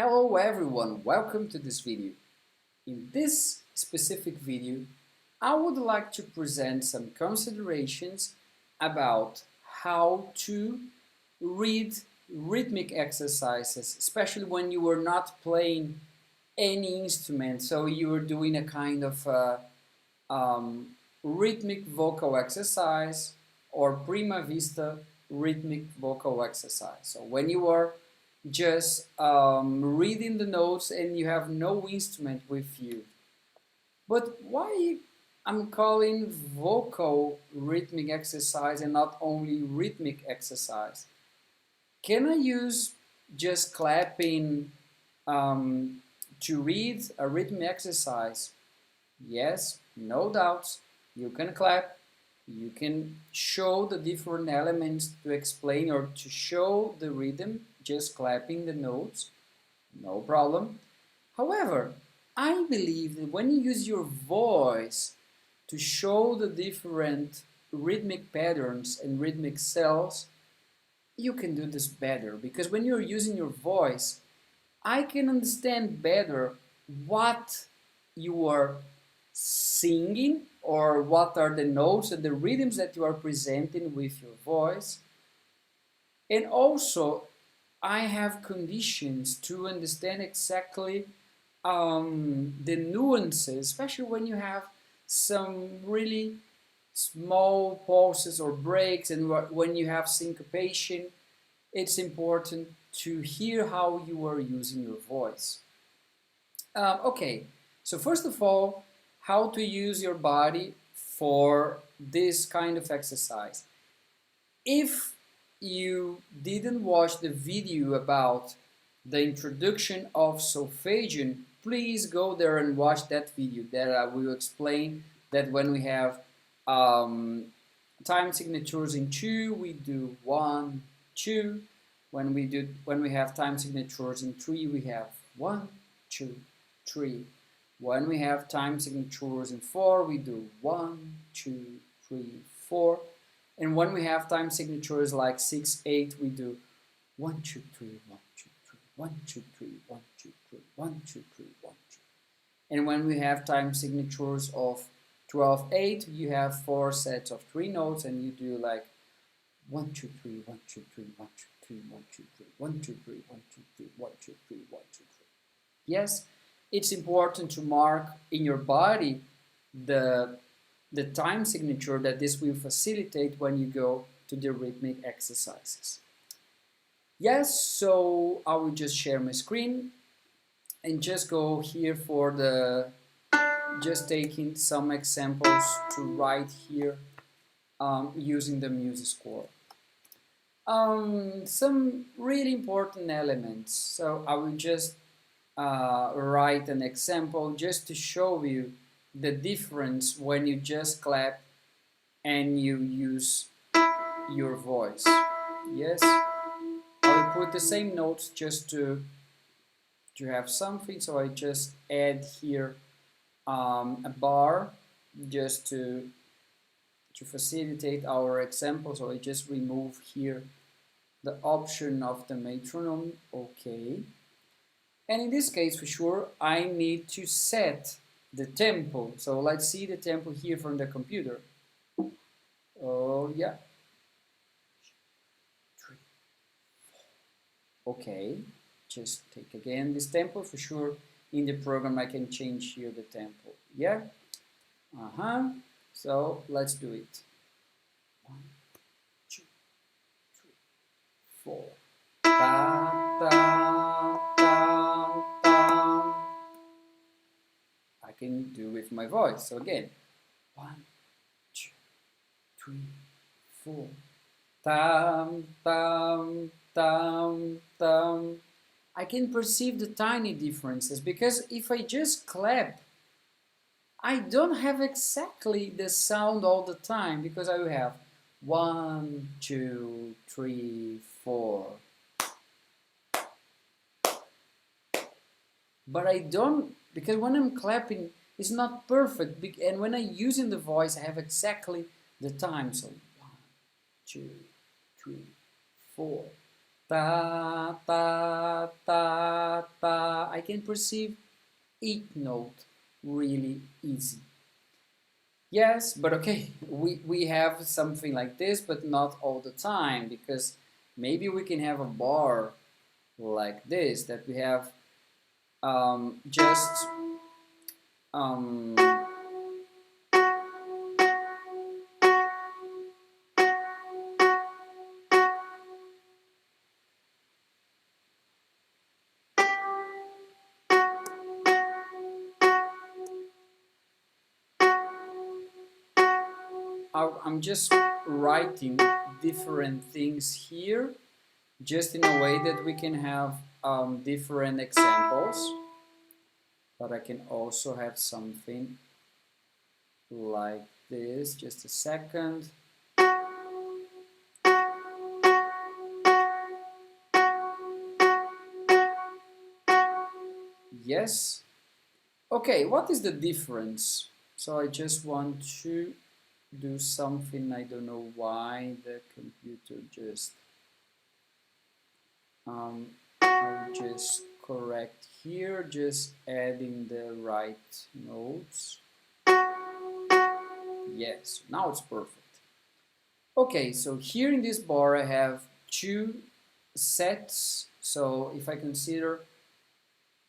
Hello everyone, welcome to this video. In this specific video, I would like to present some considerations about how to read rhythmic exercises, especially when you are not playing any instrument, so you are doing a kind of um, rhythmic vocal exercise or prima vista rhythmic vocal exercise. So when you are just reading the notes and you have no instrument with you. But why I'm calling vocal rhythmic exercise and not only rhythmic exercise? Can I use just clapping to read a rhythmic exercise? Yes, no doubts. You can clap. You can show the different elements to explain or to show the rhythm, just clapping the notes, no problem. However, I believe that when you use your voice to show the different rhythmic patterns and rhythmic cells, you can do this better because when you're using your voice, I can understand better what you are singing or what are the notes and the rhythms that you are presenting with your voice. And also, I have conditions to understand exactly the nuances, especially when you have some really small pauses or breaks and when you have syncopation, it's important to hear how you are using your voice. Okay, so first of all, how to use your body for this kind of exercise. If you didn't watch the video about the introduction of solfegging, please go there and watch that video. There I will explain that when we have time signatures in 2, we do 1, 2. When we have time signatures in 3, we have 1, 2, 3. When we have time signatures in 4, we do 1, 2, 3, 4. And when we have time signatures like 6, 8, we do 1, 2, 3, 1, 2, 3, 1, 2, 3, 1, 2, 3, 1, 2, 3, 1, 2. And when we have time signatures of 12, 8, you have 4 sets of 3 notes and you do like 1, 2, 3, 1, 2, 3, 1, 2, 3, 1, 2, 3, 1, 2, 3, 1, 2, 3, 1, 2, 3, 1, 2, 3. Yes, it's important to mark in your body the time signature that this will facilitate when you go to the rhythmic exercises. Yes, so I will just share my screen and just go here for just taking some examples to write here using the music score. Some really important elements. So I will just write an example just to show you the difference when you just clap and you use your voice. Yes, I will put the same notes just to have something. So I just add here a bar just to facilitate our example. So I just remove here the option of the metronome. Okay. And in this case, for sure, I need to set the tempo. So let's see the tempo here from the computer. Oh, yeah. Okay, just take again this tempo. For sure, in the program, I can change here the tempo. Yeah? So let's do it. 1, 2, 3, 4. Da, da, da, da. I can do with my voice. So again, 1, 2, 3, 4. Tam, tam, tam, tam. I can perceive the tiny differences because if I just clap, I don't have exactly the sound all the time because I will have 1, 2, 3, 4. But I don't, because when I'm clapping, it's not perfect. And when I'm using the voice, I have exactly the time. So 1, 2, 3, 4. Ta, ta, ta, ta. I can perceive each note really easy. Yes, but okay, we have something like this, but not all the time, because maybe we can have a bar like this, that we have just um, I'm just writing different things here, just in a way that we can have different examples, but I can also have something like this. Just a second. Yes. Okay, what is the difference? So I just want to do something. I don't know why the computer just I'll just correct here, just adding the right notes. Yes, now it's perfect. Okay, so here in this bar I have two sets. So if I consider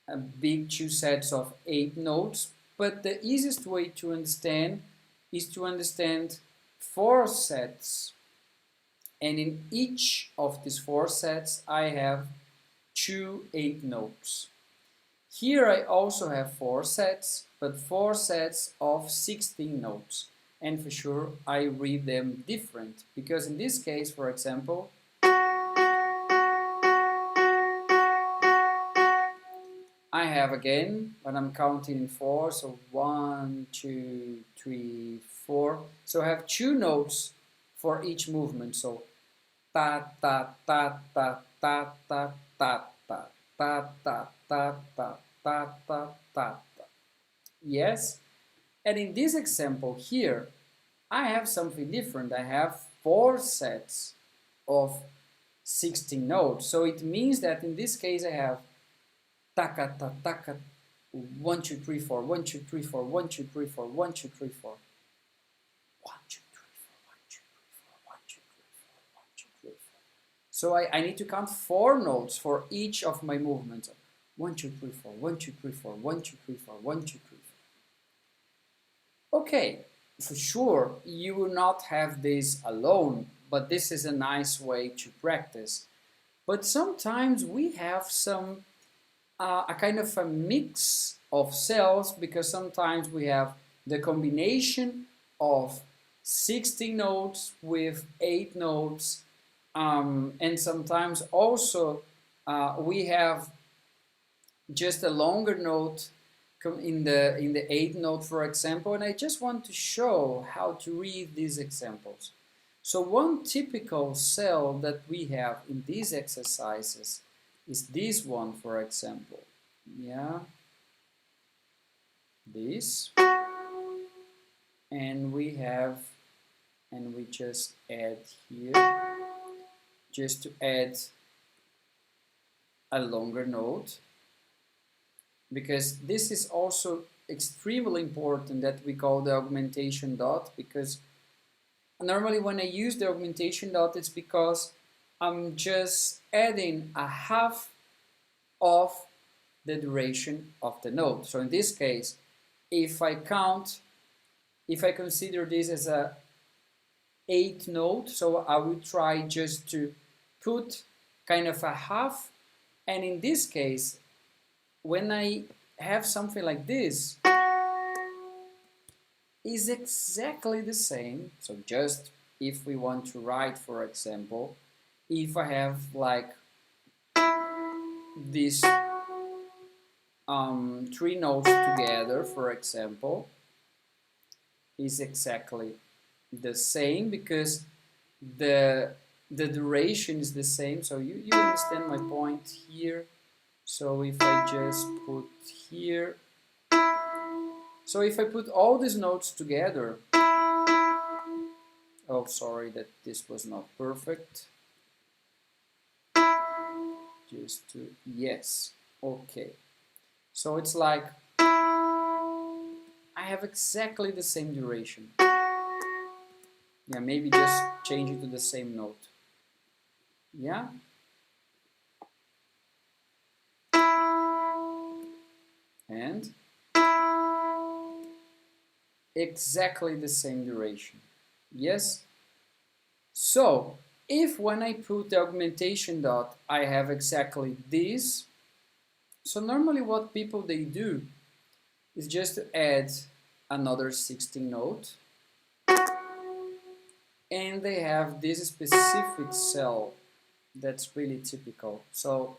a big two sets of 8 notes, but the easiest way to understand is to understand 4 sets, and in each of these 4 sets I have two 8 notes. Here I also have 4 sets, but 4 sets of 16 notes. And for sure I read them different, because in this case, for example, I have again, when I'm counting in 4, so 1, 2, 3, 4. So I have 2 notes for each movement. So ta ta ta ta ta ta ta ta ta ta ta ta ta ta ta. Yes? And in this example here, I have something different. I have 4 sets of 16 notes. So it means that in this case I have taka ta taka 1 2 3 4 1 2 3 4 1 2 3 4 1 2 3 4 1 2 3 4 1 2 3 4 1 2 3 4 1 2 3 4. So I need to count 4 notes for each of my movements. 1 2 3 4 1 2 3 4 1 2 3 4 1 2 3 4. Okay, for sure you will not have this alone, but this is a nice way to practice. But sometimes we have some a kind of a mix of cells, because sometimes we have the combination of 16 notes with 8 notes, and sometimes also we have just a longer note in the 8 note, for example, and I just want to show how to read these examples. So one typical cell that we have in these exercises is this one, for example. Yeah, this, and we just add here, just to add a longer note, because this is also extremely important that we call the augmentation dot, because normally when I use the augmentation dot, it's because I'm just adding a half of the duration of the note. So in this case, if I consider this as a 8 note, so I will try just to put kind of a half, and in this case, when I have something like this, is exactly the same. So just if we want to write, for example, if I have like these 3 notes together, for example, is exactly the same, because the duration is the same. So you understand my point here. So if I just put here, so if I put all these notes together, oh sorry that this was not perfect, just to, yes, okay. So it's like I have exactly the same duration. Yeah, maybe just change it to the same note. Yeah. And exactly the same duration. Yes. So if when I put the augmentation dot, I have exactly this. So normally what people they do is just to add another 16 note, and they have this specific cell that's really typical. So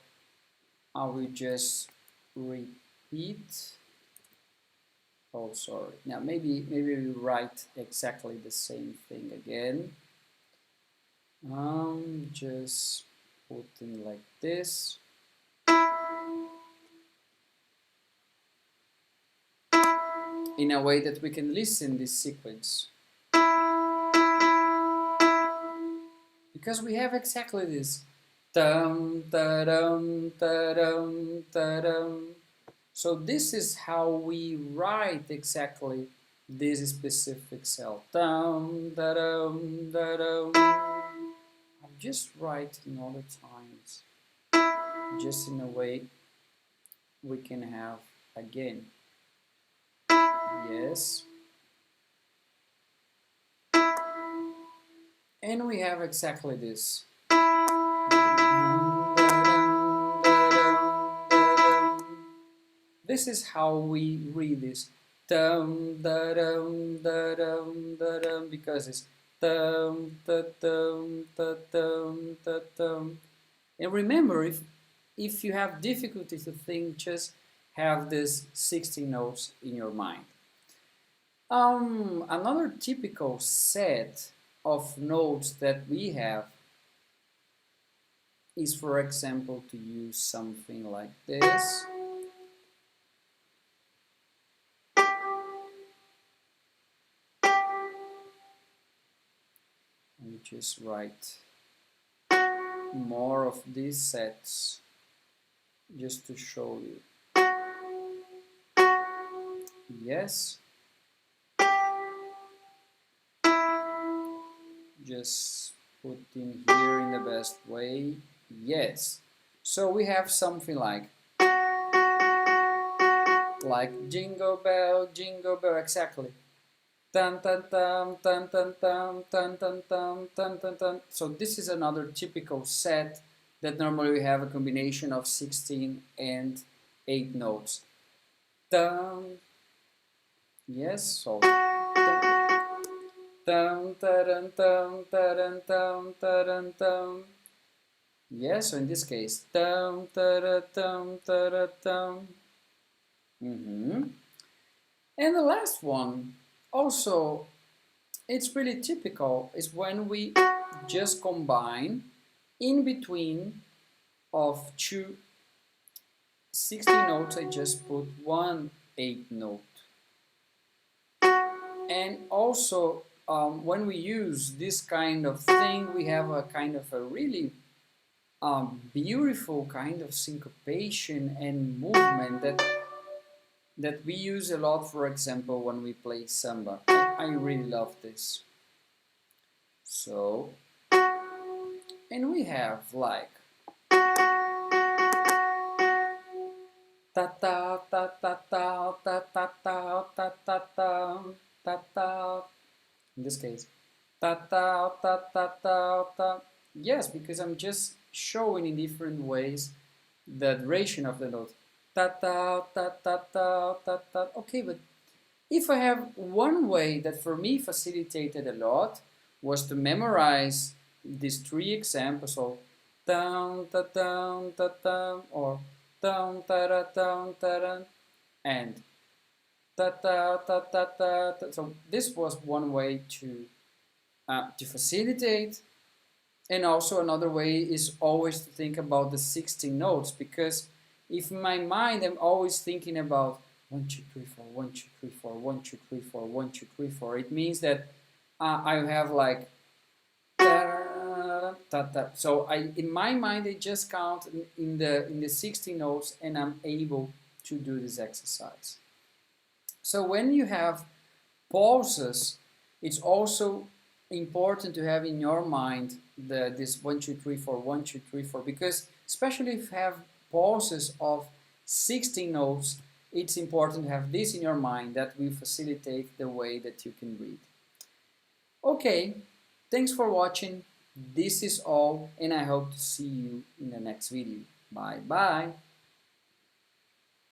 I will just repeat. Oh, sorry. Now maybe we write exactly the same thing again. Just putting like this. In a way that we can listen this sequence. Because we have exactly this. Dum, da-dum, da-dum, da-dum. So this is how we write exactly this specific cell. Dum, da-dum, da-dum. I'm just writing all the times. Just in a way we can have again. Yes. And we have exactly this. This is how we read this. Dum, da, dum, da, dum, da, dum, because it's dum, da, dum, da, dum, da, dum. And remember, if you have difficulty to think, just have these 16 notes in your mind. Another typical set of notes that we have is, for example, to use something like this. Let me just write more of these sets just to show you. Yes. Just put in here in the best way. Yes. So we have something like jingle bell, exactly. Tan tan tan tan tan tan tan tan tan tan tan tan. So this is another typical set that normally we have a combination of 16 and 8 notes. Tan. Yes, so tan tan tan tan tan tan tan. Yes, so in this case, tan tan tan tan tan. And the last one, also, it's really typical, is when we just combine in between of two 60 notes, I just put one 8 note. And also, when we use this kind of thing, we have a kind of a really beautiful kind of syncopation and movement that we use a lot, for example, when we play samba. I really love this. So, and we have like ta ta ta ta ta ta ta ta ta ta ta ta ta. In this case, ta ta ta ta ta ta. Yes, because I'm just showing in different ways the duration of the note. Ta ta ta ta ta ta ta. Okay, but if I have one way that for me facilitated a lot was to memorize these three examples of down ta down ta down or down ta da down ta da and ta ta ta ta ta. So this was one way to facilitate, and also another way is always to think about the 16 notes, because if in my mind I'm always thinking about 1 2 3 4 1 2 3 4 1 2 3 4 1 2 3 4, it means that I have like ta, ta, ta. So in my mind I just count in the 16 notes, and I'm able to do this exercise. So when you have pauses, it's also important to have in your mind this 1, 2, 3, 4, 1, 2, 3, 4, because especially if you have pauses of 16 notes, it's important to have this in your mind. That will facilitate the way that you can read. Okay, thanks for watching. This is all, and I hope to see you in the next video. Bye bye.